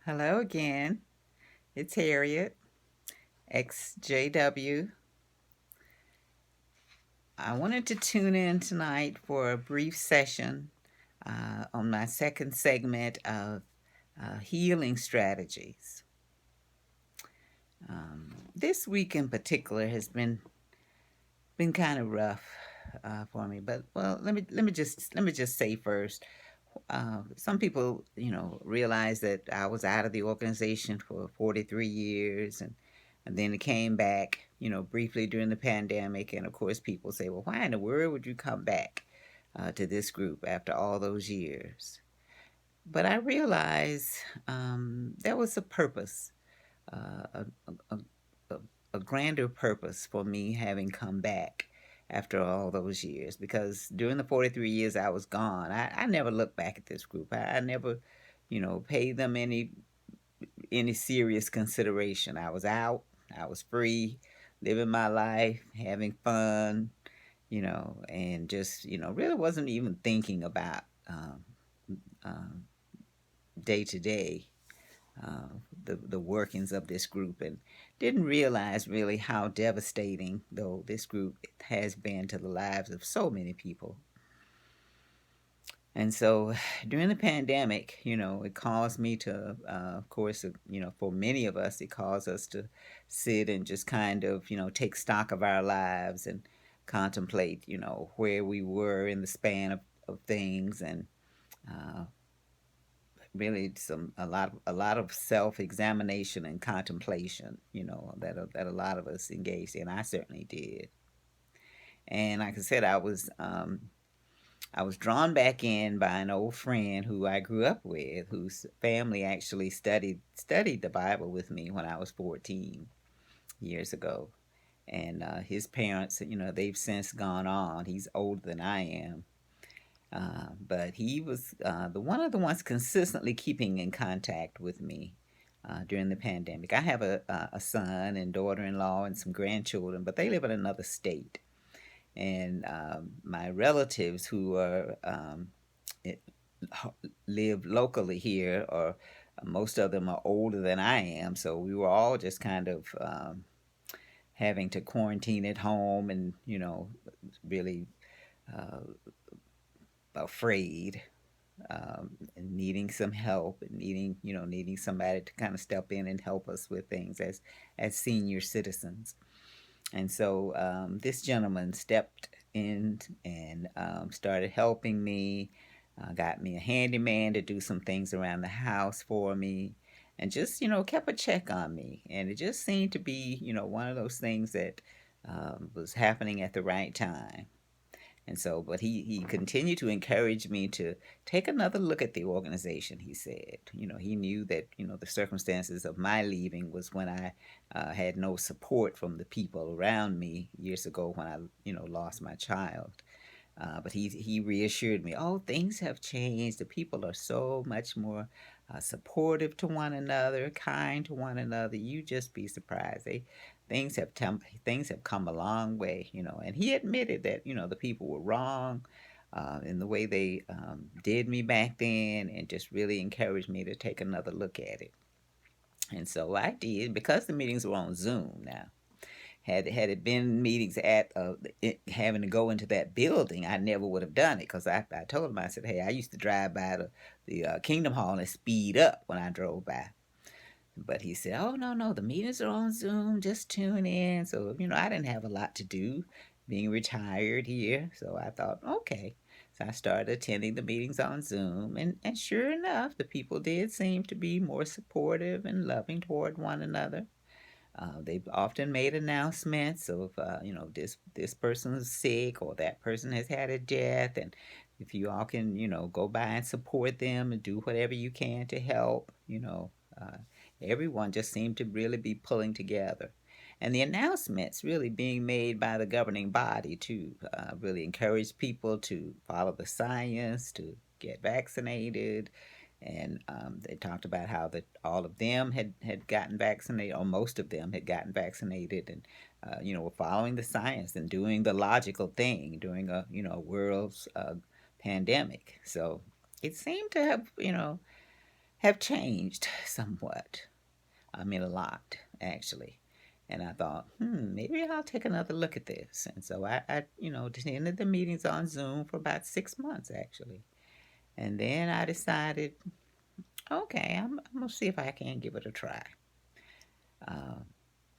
Hello again. It's Harriet, EXJW. I wanted to tune in tonight for a brief session on my second segment of healing strategies. This week in particular has been kind of rough for me, but well, let me just say first. Some people, realize that I was out of the organization for 43 years, and then it came back, briefly during the pandemic. And of course, people say, well, why in the world would you come back to this group after all those years? But I realized there was a purpose, uh, a, a, a grander purpose for me having come back after all those years, because during the 43 years I was gone, I never looked back at this group. I never, paid them any serious consideration. I was out, I was free, living my life, having fun, and just, really wasn't even thinking about um, day to day uh, the workings of this group, and didn't realize really how devastating, though, this group has been to the lives of so many people. And so during the pandemic, it caused me to, of course, for many of us, it caused us to sit and just kind of, take stock of our lives and contemplate, where we were in the span of things, and uh, really a lot of self-examination and contemplation, that a lot of us engaged in. I certainly did. And like I said, I was drawn back in by an old friend who I grew up with, whose family actually studied the Bible with me when I was 14 years ago. And his parents, they've since gone on. He's older than I am. But he was the one of the ones consistently keeping in contact with me during the pandemic. I have a son and daughter-in-law and some grandchildren, but they live in another state. And my relatives who are it, live locally here, or most of them are older than I am, so we were all just kind of having to quarantine at home, and really uh, afraid, and needing some help, and needing somebody to kind of step in and help us with things as senior citizens. And so this gentleman stepped in and started helping me, got me a handyman to do some things around the house for me, and just, kept a check on me. And it just seemed to be, one of those things that was happening at the right time. And so, but he continued to encourage me to take another look at the organization, he said. He knew that, the circumstances of my leaving was when I had no support from the people around me years ago when I, lost my child. But he reassured me, oh, things have changed. The people are so much more supportive to one another, kind to one another. You just be surprised. Things have come a long way, And he admitted that, the people were wrong in the way they did me back then, and just really encouraged me to take another look at it. And so I did, because the meetings were on Zoom now. Had it been meetings at having to go into that building, I never would have done it, because I told him, I said, hey, I used to drive by the Kingdom Hall and speed up when I drove by. But he said, oh, no, no, the meetings are on Zoom, just tune in. So, I didn't have a lot to do being retired here. So I thought, okay. So I started attending the meetings on Zoom. And sure enough, the people did seem to be more supportive and loving toward one another. They've often made announcements of, this person's sick, or that person has had a death, and if you all can, go by and support them and do whatever you can to help. Everyone just seemed to really be pulling together. And the announcements really being made by the governing body to really encourage people to follow the science, to get vaccinated. And they talked about how that all of them had gotten vaccinated, or most of them had gotten vaccinated, and were following the science and doing the logical thing during a world's pandemic. So it seemed to have have changed somewhat. I mean, a lot, actually. And I thought, maybe I'll take another look at this. And so I attended the meetings on Zoom for about 6 months, actually. And then I decided, okay, I'm going to see if I can give it a try.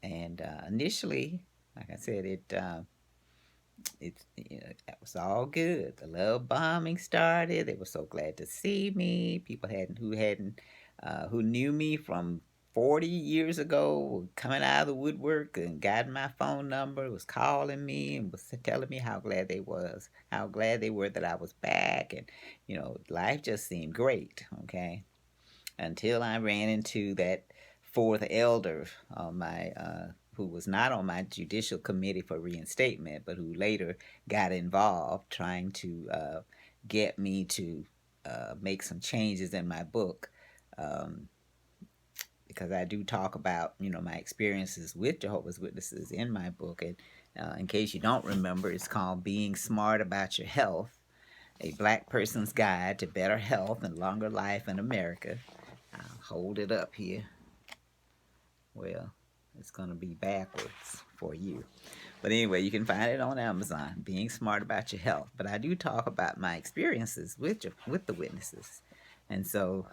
And initially, like I said, it was all good. The love bombing started. They were so glad to see me. People who knew me from 40 years ago were coming out of the woodwork and got my phone number, was calling me and was telling me how glad they were that I was back, and life just seemed great. Okay, until I ran into that fourth elder on my who was not on my judicial committee for reinstatement, but who later got involved trying to get me to make some changes in my book. Um, because I do talk about, my experiences with Jehovah's Witnesses in my book. And in case you don't remember, it's called Being Smart About Your Health, a Black Person's Guide to Better Health and Longer Life in America. I'll hold it up here. Well, it's going to be backwards for you. But anyway, you can find it on Amazon, Being Smart About Your Health. But I do talk about my experiences with the witnesses. And so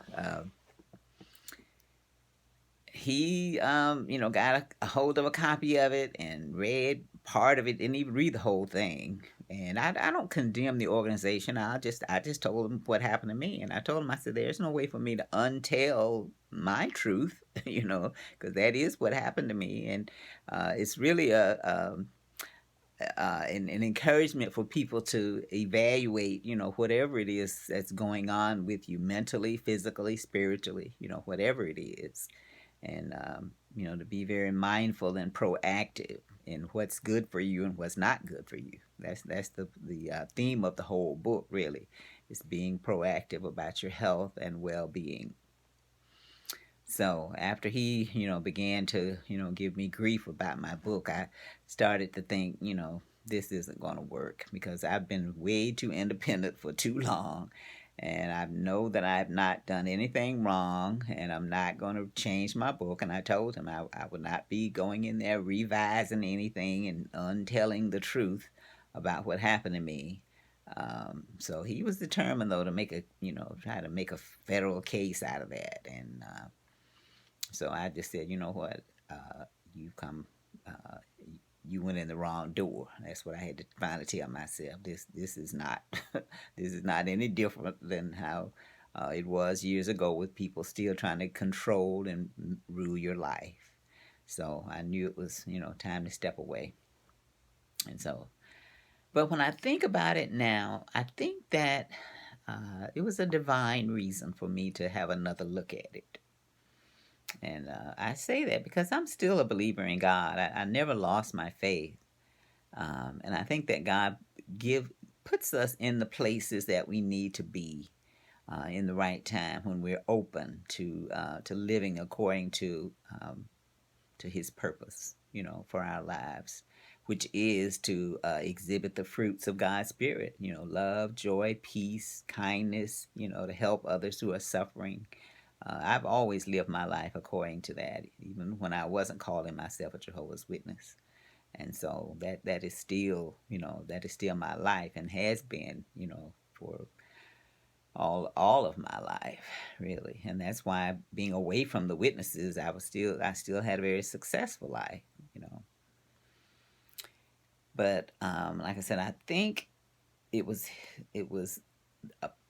he, got a hold of a copy of it and read part of it. Didn't even read the whole thing. And I don't condemn the organization. I just told him what happened to me, and I told him, I said, there's no way for me to untell my truth, because that is what happened to me, and it's really an encouragement for people to evaluate, whatever it is that's going on with you mentally, physically, spiritually, whatever it is, and to be very mindful and proactive in what's good for you and what's not good for you. That's the theme of the whole book, really, is being proactive about your health and well-being. So after he, began to, give me grief about my book, I started to think, this isn't going to work, because I've been way too independent for too long. And I know that I've not done anything wrong, and I'm not going to change my book. And I told him I would not be going in there revising anything and untelling the truth about what happened to me. So he was determined, though, to try to make a federal case out of that. And so I just said, you know what, you come, uh, you went in the wrong door. That's what I had to finally tell myself. This is not, this is not any different than how it was years ago, with people still trying to control and rule your life. So I knew it was, time to step away. And so, but when I think about it now, I think that it was a divine reason for me to have another look at it. And I say that because I'm still a believer in God. I never lost my faith. And I think that God puts us in the places that we need to be in the right time, when we're open to living according to His purpose, for our lives, which is to exhibit the fruits of God's Spirit. Love, joy, peace, kindness. To help others who are suffering. I've always lived my life according to that, even when I wasn't calling myself a Jehovah's Witness. And so that is still, my life, and has been, for all of my life, really. And that's why, being away from the witnesses, I still had a very successful life. But like I said, I think it was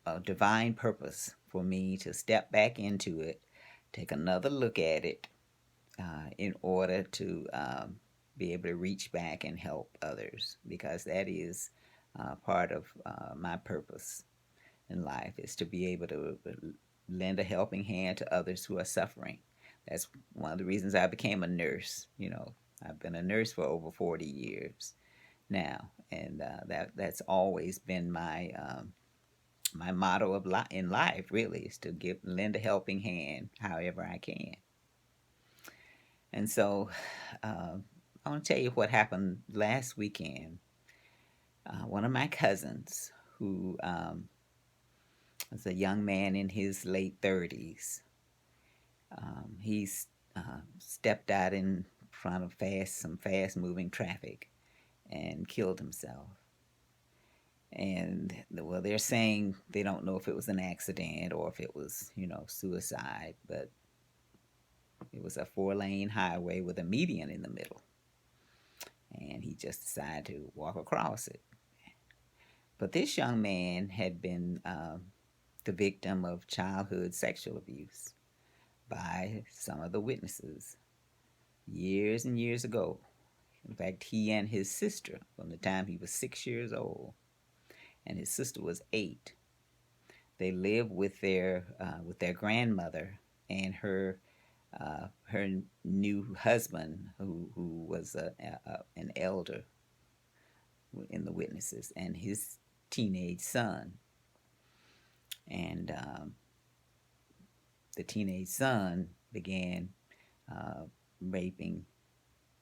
a divine purpose for me to step back into it, take another look at it, in order to be able to reach back and help others, because that is part of my purpose in life, is to be able to lend a helping hand to others who are suffering. That's one of the reasons I became a nurse. I've been a nurse for over 40 years now, and that's always been my motto in life, really, is to lend a helping hand however I can. And so I want to tell you what happened last weekend. One of my cousins, who was a young man in his late 30s, He's stepped out in front of some fast moving traffic and killed himself. And well, they're saying they don't know if it was an accident or if it was, suicide, but it was a 4-lane highway with a median in the middle. And he just decided to walk across it. But this young man had been the victim of childhood sexual abuse by some of the witnesses years and years ago. In fact, he and his sister, from the time he was 6 years old, and his sister was 8, they lived with their grandmother and her new husband, who was an elder in the witnesses, and his teenage son. And the teenage son began raping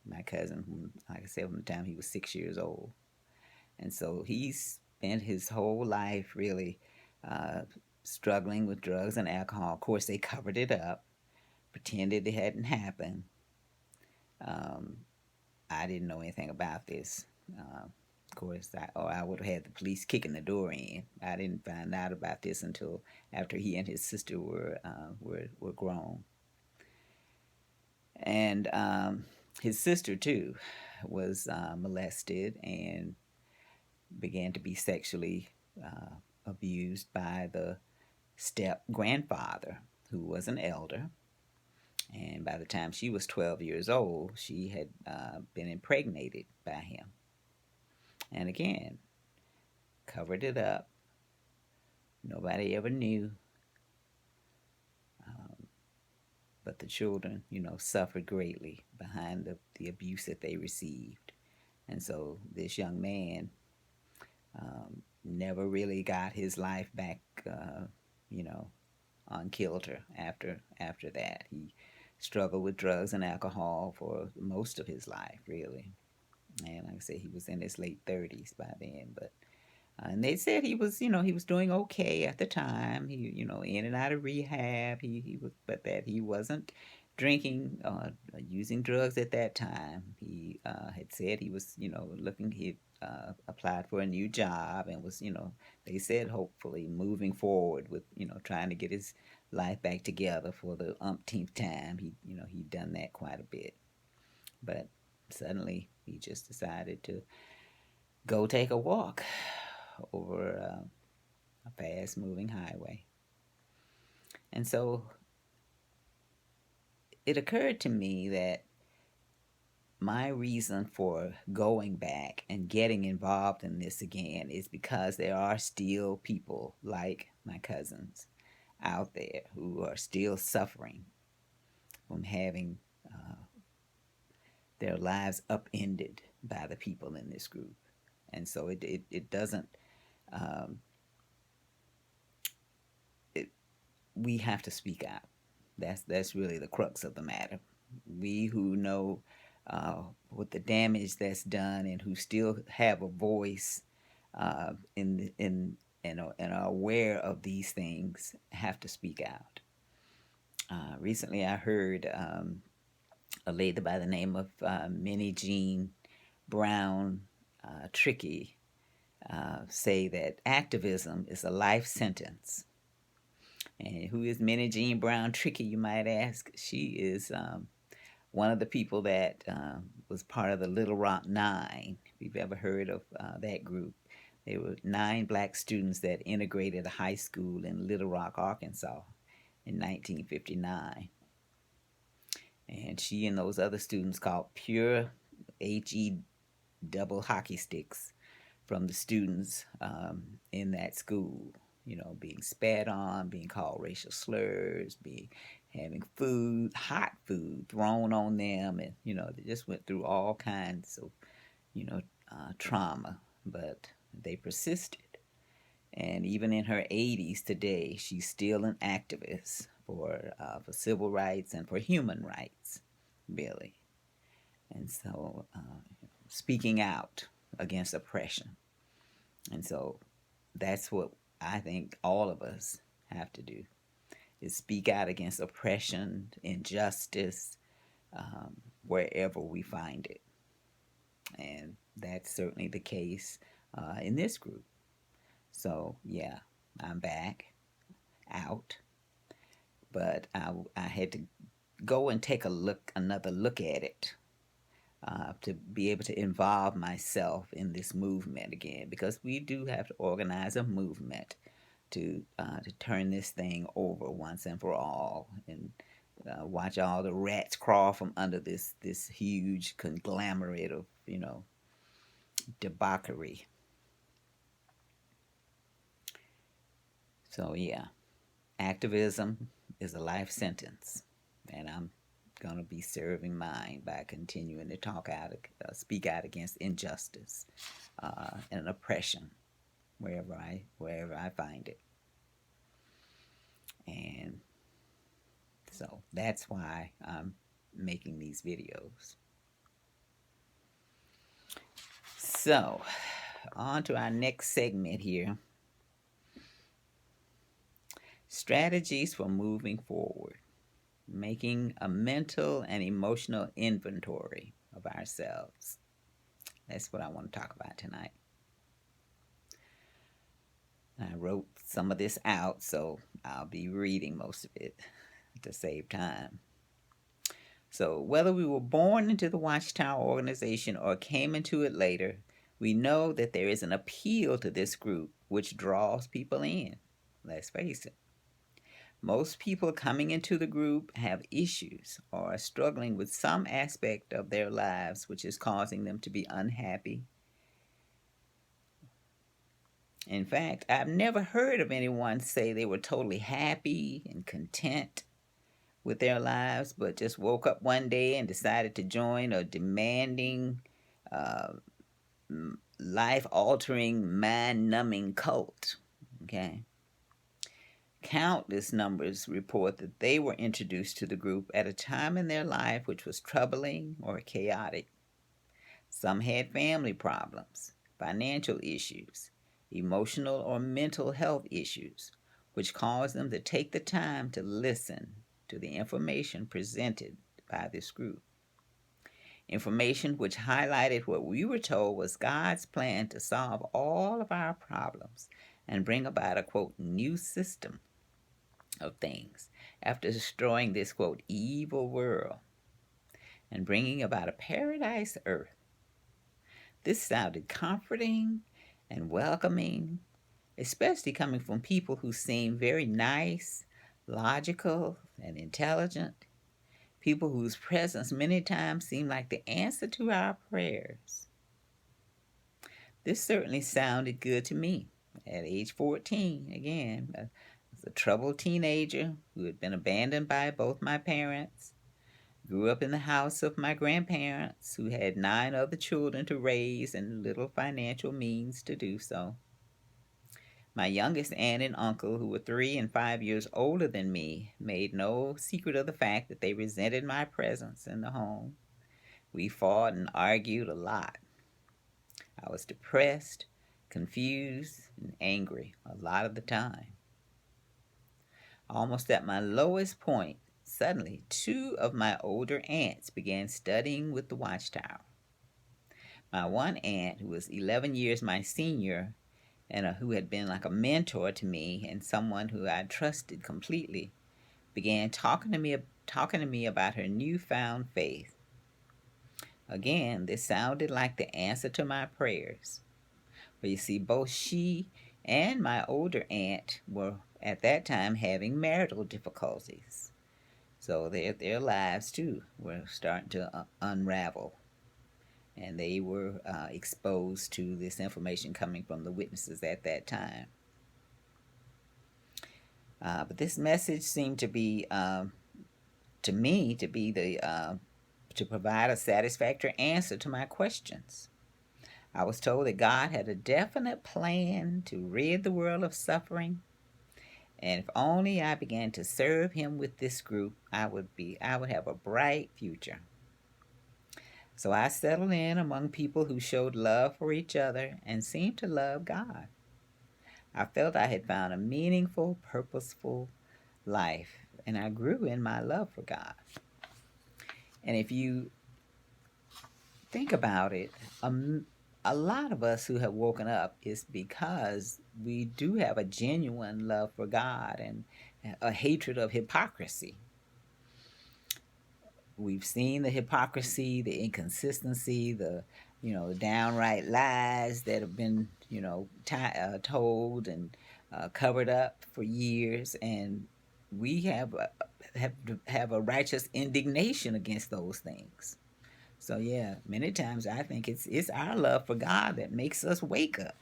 my cousin, like I said, from the time he was 6 years old. And so he spent his whole life really uh, struggling with drugs and alcohol. Of course, they covered it up, pretended it hadn't happened. Um, I didn't know anything about this. Of course, I would have had the police kicking the door in. I didn't find out about this until after he and his sister were grown. And his sister too was molested and began to be sexually abused by the step grandfather, who was an elder. And by the time she was 12 years old, she had been impregnated by him. And again, covered it up. Nobody ever knew. But the children, suffered greatly behind the abuse that they received. And so this young man never really got his life back, you know, on kilter after that. He struggled with drugs and alcohol for most of his life, really. And like I say, he was in his late 30s by then. But and they said he was doing okay at the time. He, in and out of rehab. He was, but that he wasn't drinking, using drugs at that time. He had said he was, looking. He applied for a new job and was, they said hopefully moving forward with, trying to get his life back together for the umpteenth time. He'd done that quite a bit, but suddenly he just decided to go take a walk over a fast moving highway. And so it occurred to me that my reason for going back and getting involved in this again is because there are still people like my cousins out there who are still suffering from having their lives upended by the people in this group. And so it doesn't, um, we have to speak out. That's really the crux of the matter. We who know what the damage that's done and who still have a voice and are aware of these things have to speak out. Recently, I heard a lady by the name of Minnie Jean Brown Trickey say that activism is a life sentence. And who is Minnie Jean Brown Trickey, you might ask? She is one of the people that was part of the Little Rock Nine. If you've ever heard of that group, they were 9 black students that integrated a high school in Little Rock, Arkansas in 1959. And she and those other students called pure HE double hockey sticks from the students in that school. Being spat on, being called racial slurs, having hot food thrown on them, and they just went through all kinds of trauma, but they persisted. And even in her 80s today, she's still an activist for civil rights and for human rights, really. And so, speaking out against oppression. And so, that's what I think all of us have to do. is speak out against oppression, injustice, wherever we find it. And that's certainly the case in this group. So, yeah, I'm back out, but I had to go and take another look at it to be able to involve myself in this movement again, because we do have to organize a movement to turn this thing over once and for all, and watch all the rats crawl from under this huge conglomerate of debauchery. So yeah, activism is a life sentence, and I'm gonna be serving mine by continuing to speak out against injustice and oppression wherever I find it. And so that's why I'm making these videos. So, on to our next segment here. Strategies for moving forward. Making a mental and emotional inventory of ourselves. That's what I want to talk about tonight. I wrote some of this out, so I'll be reading most of it to save time. So, whether we were born into the Watchtower organization or came into it later, we know that there is an appeal to this group which draws people in. Let's face it. Most people coming into the group have issues or are struggling with some aspect of their lives which is causing them to be unhappy. In fact, I've never heard of anyone say they were totally happy and content with their lives, but just woke up one day and decided to join a demanding, uh, life altering, mind numbing cult. Okay. Countless numbers report that they were introduced to the group at a time in their life which was troubling or chaotic. Some had family problems, financial issues, emotional or mental health issues, which caused them to take the time to listen to the information presented by this group. Information which highlighted what we were told was God's plan to solve all of our problems and bring about a, quote, new system of things after destroying this, quote, evil world and bringing about a paradise earth. This sounded comforting and welcoming, especially coming from people who seem very nice, logical, and intelligent. People whose presence many times seemed like the answer to our prayers. This certainly sounded good to me. At age 14, again, I was a troubled teenager who had been abandoned by both my parents. Grew up in the house of my grandparents, who had 9 other children to raise and little financial means to do so. My youngest aunt and uncle, who were 3 and 5 years older than me, made no secret of the fact that they resented my presence in the home. We fought and argued a lot. I was depressed, confused, and angry a lot of the time. Almost at my lowest point, suddenly 2 of my older aunts began studying with the Watchtower. My one aunt, who was 11 years my senior, and who had been like a mentor to me and someone who I trusted completely, began talking to me about her newfound faith. Again, this sounded like the answer to my prayers. But you see, both she and my older aunt were at that time having marital difficulties. So their lives too were starting to unravel. And they were exposed to this information coming from the witnesses at that time. But this message seemed to be, to me, to be to provide a satisfactory answer to my questions. I was told that God had a definite plan to rid the world of suffering, and if only I began to serve Him with this group, I would have a bright future. So I settled in among people who showed love for each other and seemed to love God. I felt I had found a meaningful, purposeful life, and I grew in my love for God. And if you think about it, a lot of us who have woken up is because we do have a genuine love for God and a hatred of hypocrisy. We've seen the hypocrisy, the inconsistency, the downright lies that have been told and covered up for years, and we have a righteous indignation against those things. So yeah, many times I think it's our love for God that makes us wake up.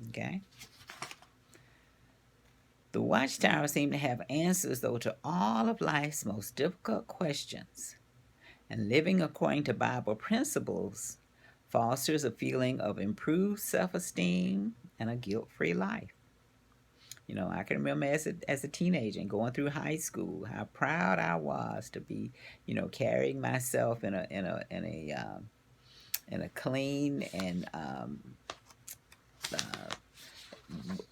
Okay. The Watchtower seemed to have answers though to all of life's most difficult questions. And living according to Bible principles fosters a feeling of improved self-esteem and a guilt-free life. I can remember as a teenager and going through high school how proud I was to be, carrying myself in a clean and uh,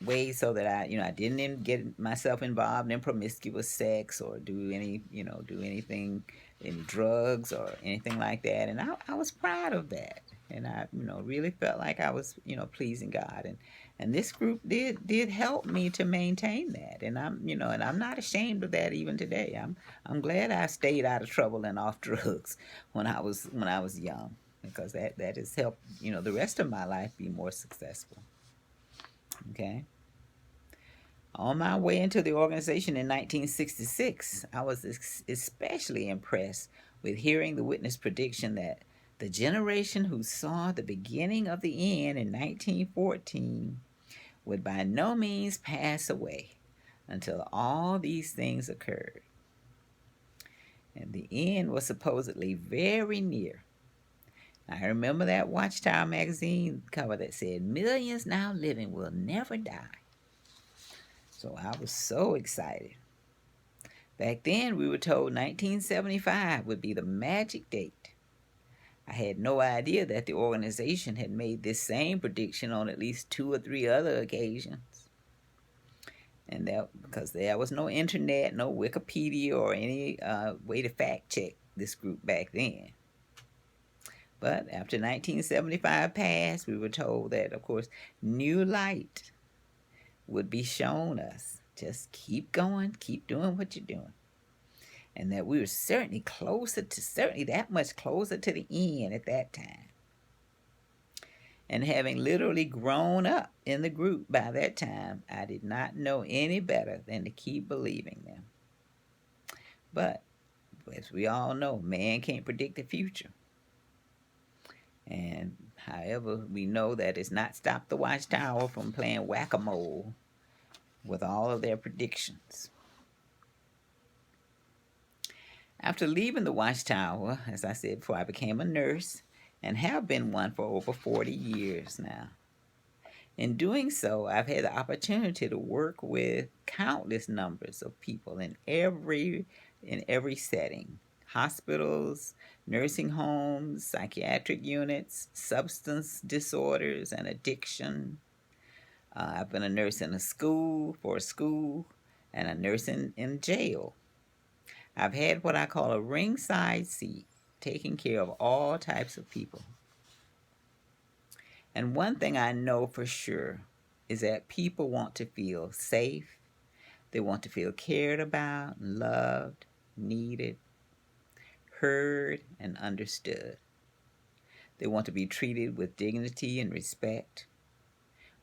way so that I didn't get myself involved in promiscuous sex or do anything, any drugs or anything like that. And I was proud of that. And I, really felt like I was, pleasing God. And this group did help me to maintain that. And I'm not ashamed of that even today. I'm glad I stayed out of trouble and off drugs when I was young, because that has helped, the rest of my life be more successful. Okay. On my way into the organization in 1966, I was especially impressed with hearing the witness prediction that the generation who saw the beginning of the end in 1914 would by no means pass away until all these things occurred. And the end was supposedly very near. I remember that Watchtower magazine cover that said, "Millions now living will never die." So I was so excited. Back then, we were told 1975 would be the magic date. I had no idea that the organization had made this same prediction on at least 2 or 3 other occasions. And that because there was no internet, no Wikipedia, or any way to fact check this group back then. But after 1975 passed, we were told that, of course, new light would be shown us. Just keep going, keep doing what you're doing. And that we were certainly that much closer to the end at that time. And having literally grown up in the group by that time, I did not know any better than to keep believing them. But, as we all know, man can't predict the future. And however, we know that it's not stopped the Watchtower from playing whack-a-mole with all of their predictions. After leaving the Watchtower, as I said before, I became a nurse and have been one for over 40 years now. In doing so, I've had the opportunity to work with countless numbers of people in every setting: hospitals, nursing homes, psychiatric units, substance disorders and addiction. I've been a nurse in a school, and a nurse in jail. I've had what I call a ringside seat, taking care of all types of people. And one thing I know for sure is that people want to feel safe. They want to feel cared about, loved, needed, heard, and understood. They want to be treated with dignity and respect.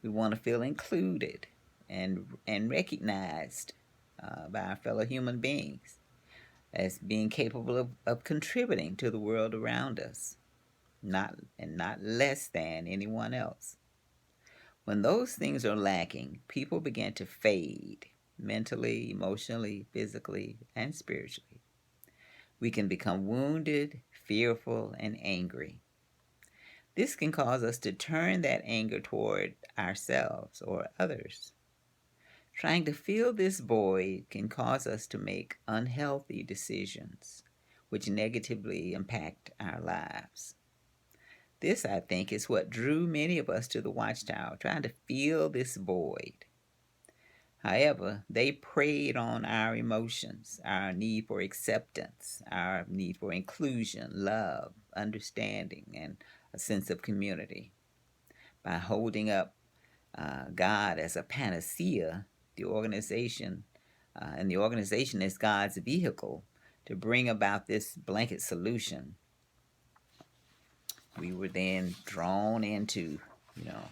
We want to feel included and recognized by our fellow human beings as being capable of contributing to the world around us, not less than anyone else. When those things are lacking, people begin to fade mentally, emotionally, physically, and spiritually. We can become wounded, fearful, and angry. This can cause us to turn that anger toward ourselves or others. Trying to fill this void can cause us to make unhealthy decisions, which negatively impact our lives. This, I think, is what drew many of us to the Watchtower, trying to fill this void. However, they preyed on our emotions, our need for acceptance, our need for inclusion, love, understanding, and a sense of community. By holding up God as a panacea, the organization, and the organization as God's vehicle to bring about this blanket solution, we were then drawn into, you know,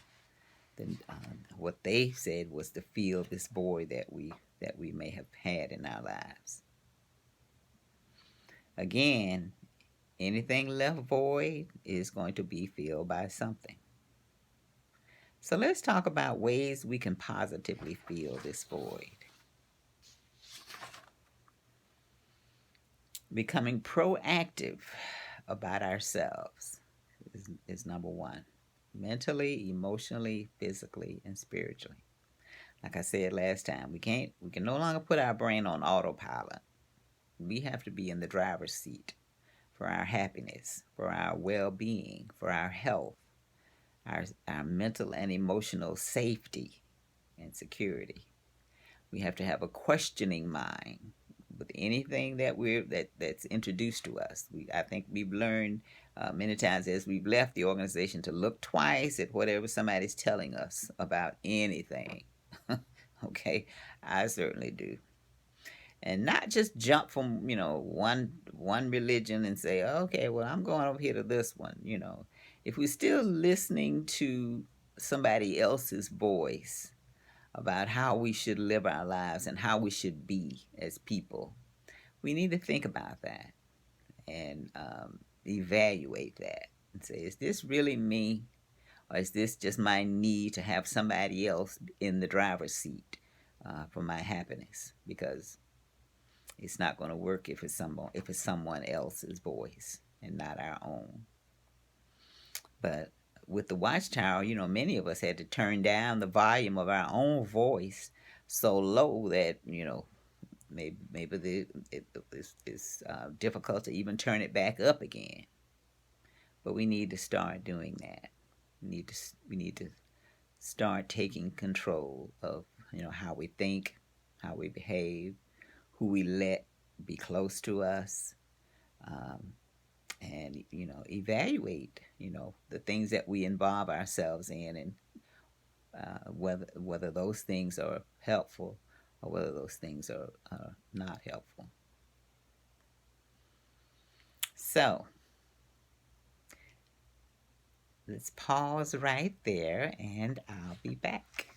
what they said was to fill this void that we may have had in our lives. Again, anything left void is going to be filled by something. So let's talk about ways we can positively fill this void. Becoming proactive about ourselves is number one. Mentally, emotionally, physically, and spiritually. Like I said last time, we can no longer put our brain on autopilot. We have to be in the driver's seat for our happiness, for our well-being, for our health, our mental and emotional safety and security. We have to have a questioning mind with anything that's introduced to us. I think we've learned many times as we've left the organization to look twice at whatever somebody's telling us about anything. Okay, I certainly do. And not just jump from one religion and say, okay, well, I'm going over here to this one. If we're still listening to somebody else's voice about how we should live our lives and how we should be as people, we need to think about that and evaluate that and say, is this really me? Or is this just my need to have somebody else in the driver's seat for my happiness? Because it's not going to work if it's someone else's voice and not our own. But with the watchtower, many of us had to turn down the volume of our own voice so low that maybe it's difficult to even turn it back up again. But we need to start doing that. We need to start taking control of how we think, how we behave, who we let be close to us, um, and evaluate the things that we involve ourselves in, and whether those things are helpful or whether those things are not helpful. So let's pause right there, and I'll be back.